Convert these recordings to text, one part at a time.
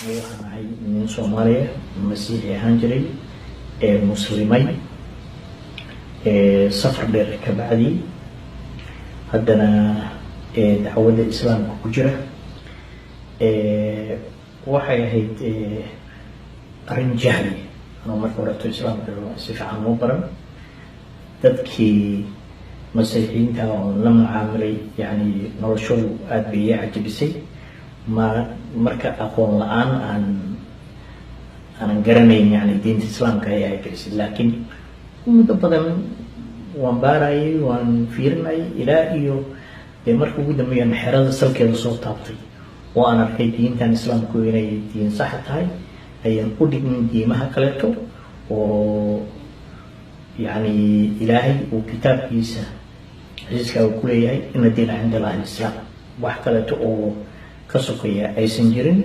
waxaan ahay nin Soomaaliya masiixi ahaan jiray muslimay safar dheer ka bacdi haddana dacwada islaamka ku jira waxay ahayd arrin jahli anoo marka horeeto islaamka si fiican loo baran dadkii masiixiyiinta oo la mucaamilay yani noloshoodu aad bay cajabisay marka aqoon la-aan aanan garanayn yani diinta islaamka ay gelisay laakiin muddo badan waan baarayay waan fiirinayay ilaa iyo marka ugu dambeeyaan xerada salkeeda soo taabtay oo aan arkay diintan islaamku inay diin sax tahay ayaan u dhignin diimaha kaleeto oo yani ilaahay uu kitaabkiisa xadiiska uu ku leeyahay ina diina cinda allahi alislaam wax kaleeto oo ka sokeeya aysan jirin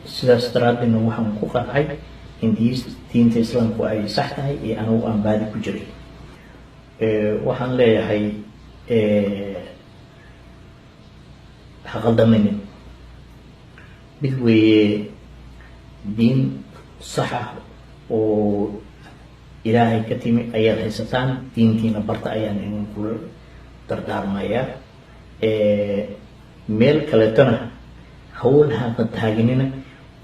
sidaas daraaddeedna waxaan ku qancay in diinta islaamku ay sax tahay iyo anigu aan baadi ku jiray waxaan leeyahay haqaldaminin mid weeye diin sax ah oo ilaahay ka timi ayaad haysataan diintiina barta ayaan idinkula dardaarmayaa meel kaleetona hawl haaqan taaginina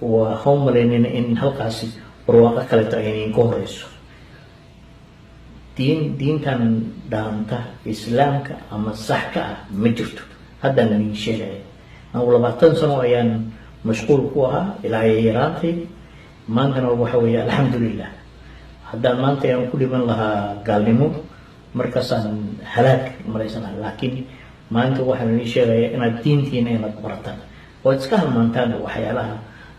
waa haw malaynina in halkaasi barwaaqo kaleeto ay idinka horeyso diintan dhaanta islaamka ama sax ka ah ma jirto haddaan idin sheegaya anigu 20 sano ayaan mashquul ku ahaa ilaa yaraantay maantana waxa weeye alxamdulilah haddaan maanta ayaan ku dhiman lahaa gaalnimo markaasaan halaag malaysanaha laakiin maanta waxaan idin sheegayaa inaad diintiina inaad barataan oo iska halmaantaan waxyaalaha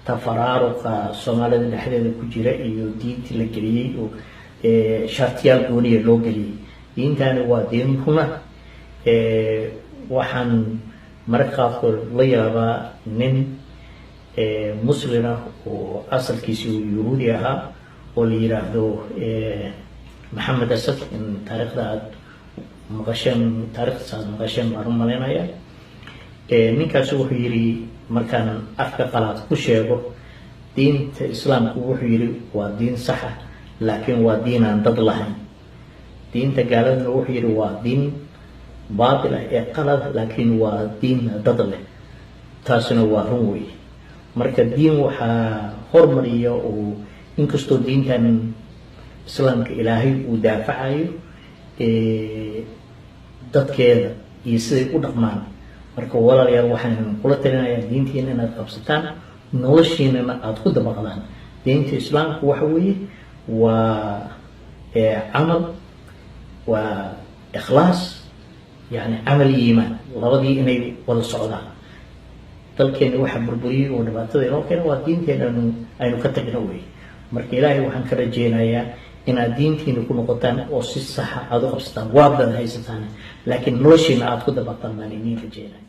tafaraaruqa soomaalida dhexdeeda ku jira iyo diintii la geliyey oo shartiyaal gooniya loo geliyey diintani waa diin runa waxaan mararka qaarkood la yaabaa nin muslim ah oo asalkiisi uu yuhuudi ahaa oo la yiraahdo maxamed asad in taariikhda aad maqasheen taariikhdaas maqasheen baan u malaynayaa ninkaasi wuxuu yidhi markaan afka qalaad ku sheego diinta islaamku wuxuu yidhi waa diin sax ah laakiin waa diin aan dad lahayn diinta gaaladana wuxuu yidhi waa diin baatil ah ee qalad laakiin waa diin dad leh taasina waa run wey marka diin waxaa hormariya oo inkastoo diintan islaamka ilaahay uu daafacayo dadkeeda iyo siday u dhaqmaan marka walaalayaal waxaan kula talinayaa diintiina inaad qabsataan noloshiinana aad ku dabaqdaan diinta islaamku waxa weeye waa camal waa ikhlaas yani camal iyo iimaan labadii inay wada socdaan dalkeena waxa burburiyey oo dhibaatada inoo keena waa diinteena aynu ka tagno wey marka ilaahay waxaan ka rajeynayaa inaad diintiina ku noqotaan oo si saxa aad u qabsataan waabdan haysataan laakiin noloshiina aad ku dabaqtaan baan idin rajeynaya